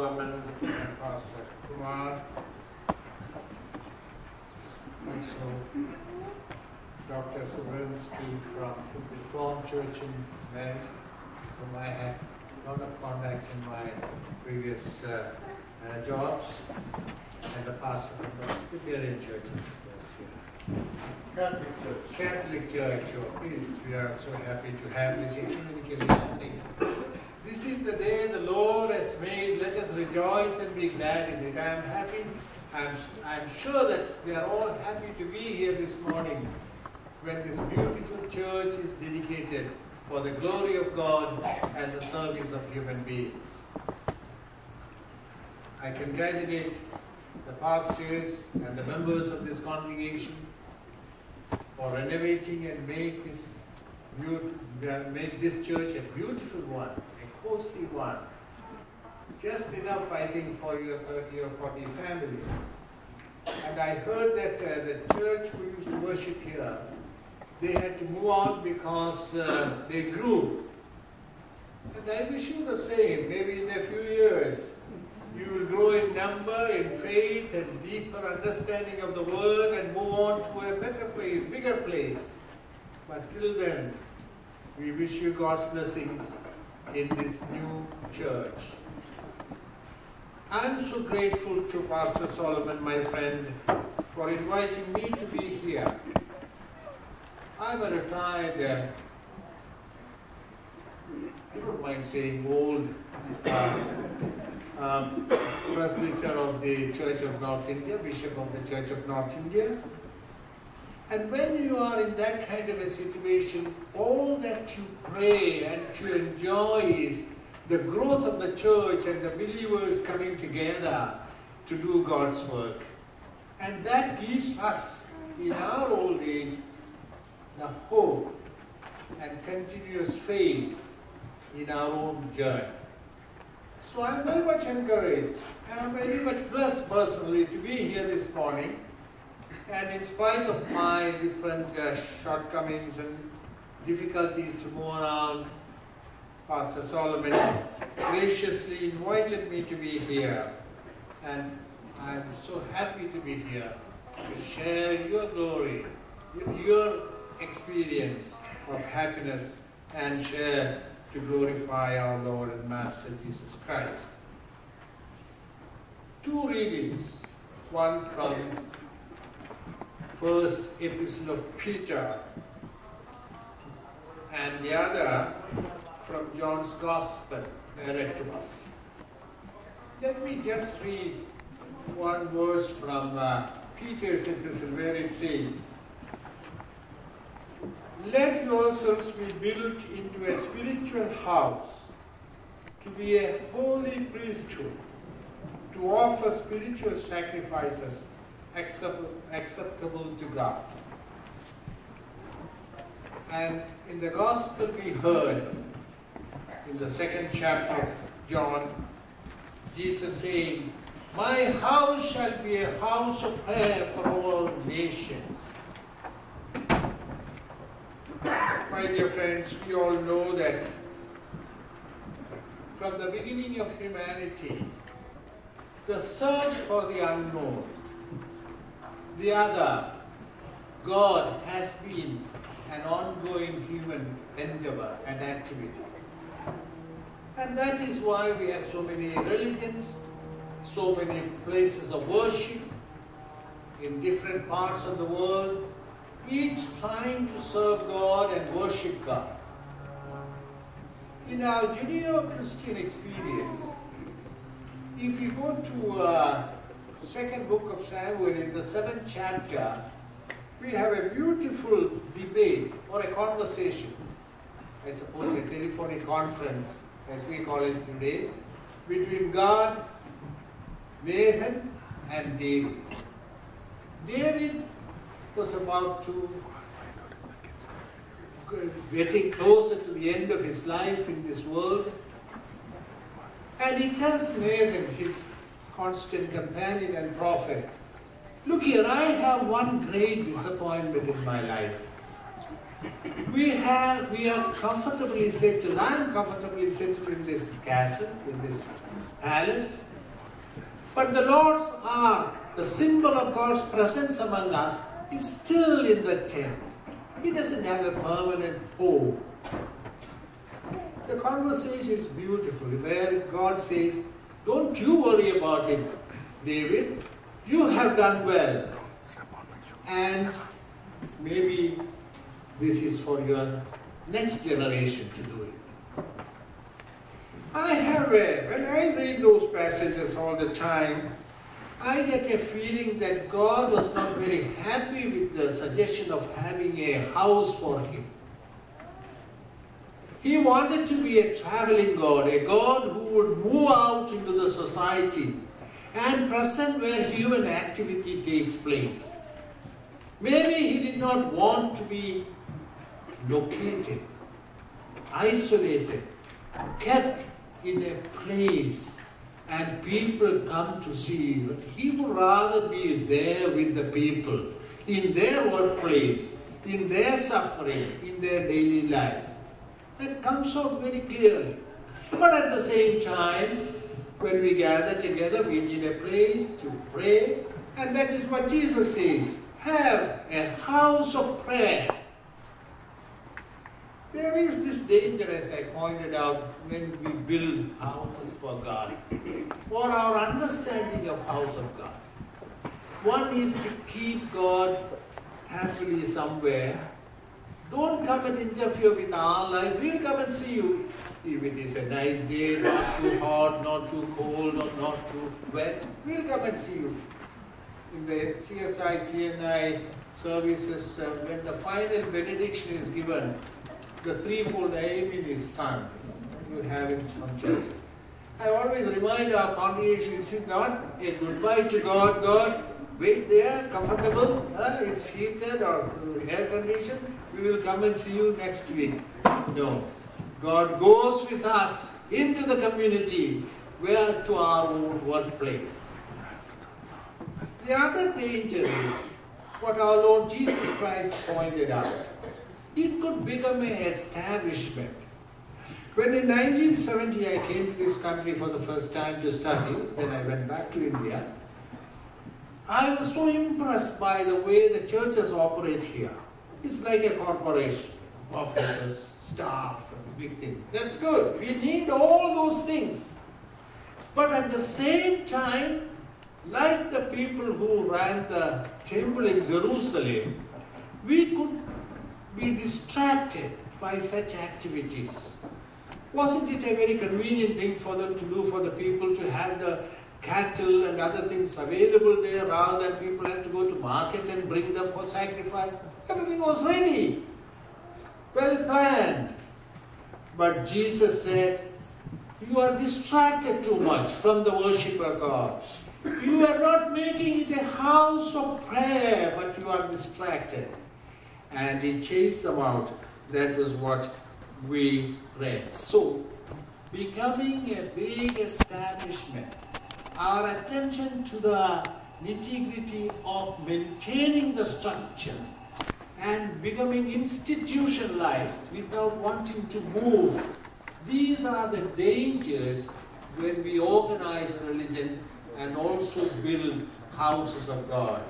Solomon and Pastor KUMAR. Also, Dr. Sobrinsky from Reformed Church in Ninan, whom I had a lot of contacts in my previous jobs, and the pastor from the Presbyterian churches. Catholic Church, oh, please, we are so happy to have this ecumenical gathering. This is the day the Lord has made. Let us rejoice and be glad in it. I am happy. I'm sure that we are all happy to be here this morning when this beautiful church is dedicated for the glory of God and the service of human beings. I congratulate the pastors and the members of this congregation for renovating and make this church a beautiful one, a cozy one. Just enough, I think, for your 30 or 40 families. And I heard that the church who used to worship here, they had to move out because they grew. And I wish you the same. Maybe in a few years, you will grow in number, in faith, and deeper understanding of the Word, and move on to a better place, bigger place. But till then, we wish you God's blessings in this new church. I am so grateful to Pastor Solomon, my friend, for inviting me to be here. I am a retired, I don't mind saying old, presbyter of the Church of North India, Bishop of the Church of North India. And when you are in that kind of a situation, all that you pray and you enjoy is the growth of the church and the believers coming together to do God's work. And that gives us, in our old age, the hope and continuous faith in our own journey. So I'm very much encouraged, and I'm very much blessed personally to be here this morning. And in spite of my different shortcomings and difficulties to move around, Pastor Solomon graciously invited me to be here. And I'm so happy to be here to share your glory, your experience of happiness, and share to glorify our Lord and Master Jesus Christ. Two readings, one from first epistle of Peter and the other from John's Gospel, read to us. Let me just read one verse from Peter's epistle where it says, "Let yourselves be built into a spiritual house, to be a holy priesthood, to offer spiritual sacrifices acceptable to God." And in the Gospel we heard, in the 2nd chapter of John, Jesus saying, "My house shall be a house of prayer for all nations." My dear friends, we all know that from the beginning of humanity, the search for the unknown, the other, God, has been an ongoing human endeavor and activity. And that is why we have so many religions, so many places of worship in different parts of the world, each trying to serve God and worship God. In our Judeo-Christian experience, if you go to second book of Samuel in the 7th chapter, we have a beautiful debate or a conversation, I suppose a telephonic conference, as we call it today, between God, Nathan, and David. David was about to getting closer to the end of his life in this world, and he tells Nathan, his constant companion and prophet, "Look here, I have one great disappointment in my life. We are comfortably settled. I am comfortably settled in this castle, in this palace, But the Lord's ark, the symbol of God's presence among us, is still in the tent. He doesn't have a permanent home. The conversation is beautiful, where God says, don't you worry about it, David. You have done well. And maybe this is for your next generation to do it. When I read those passages all the time, I get a feeling that God was not very happy with the suggestion of having a house for him. He wanted to be a traveling God, a God who would move out into the society and present where human activity takes place. Maybe he did not want to be located, isolated, kept in a place and people come to see him. He would rather be there with the people, in their workplace, in their suffering, in their daily life. That comes out very clearly. But at the same time, when we gather together, we need a place to pray. And that is what Jesus says. Have a house of prayer. There is this danger, as I pointed out, when we build houses for God, or our understanding of house of God. One is to keep God happily somewhere. Don't come and interfere with our life. We'll come and see you. If it is a nice day, not too hot, not too cold, or not too wet, we'll come and see you. In the CSI, CNI services, when the final benediction is given, the threefold amen is sung. You have in some churches. I always remind our congregation, this is not a goodbye to God. God, wait there, comfortable, it's heated or air conditioned. We will come and see you next week. No. God goes with us into the community, where to our own workplace. The other danger is what our Lord Jesus Christ pointed out. It could become an establishment. When in 1970 I came to this country for the first time to study, when I went back to India, I was so impressed by the way the churches operate here. It's like a corporation, officers, staff, big thing. That's good. We need all those things. But at the same time, like the people who ran the temple in Jerusalem, we could be distracted by such activities. Wasn't it a very convenient thing for them to do, for the people to have the cattle and other things available there rather than people had to go to market and bring them for sacrifice? Everything was ready, well planned. But Jesus said, you are distracted too much from the worship of God. You are not making it a house of prayer, but you are distracted. And he chased them out. That was what we read. So, becoming a big establishment, our attention to the nitty-gritty of maintaining the structure and becoming institutionalized without wanting to move. These are the dangers when we organize religion and also build houses of God.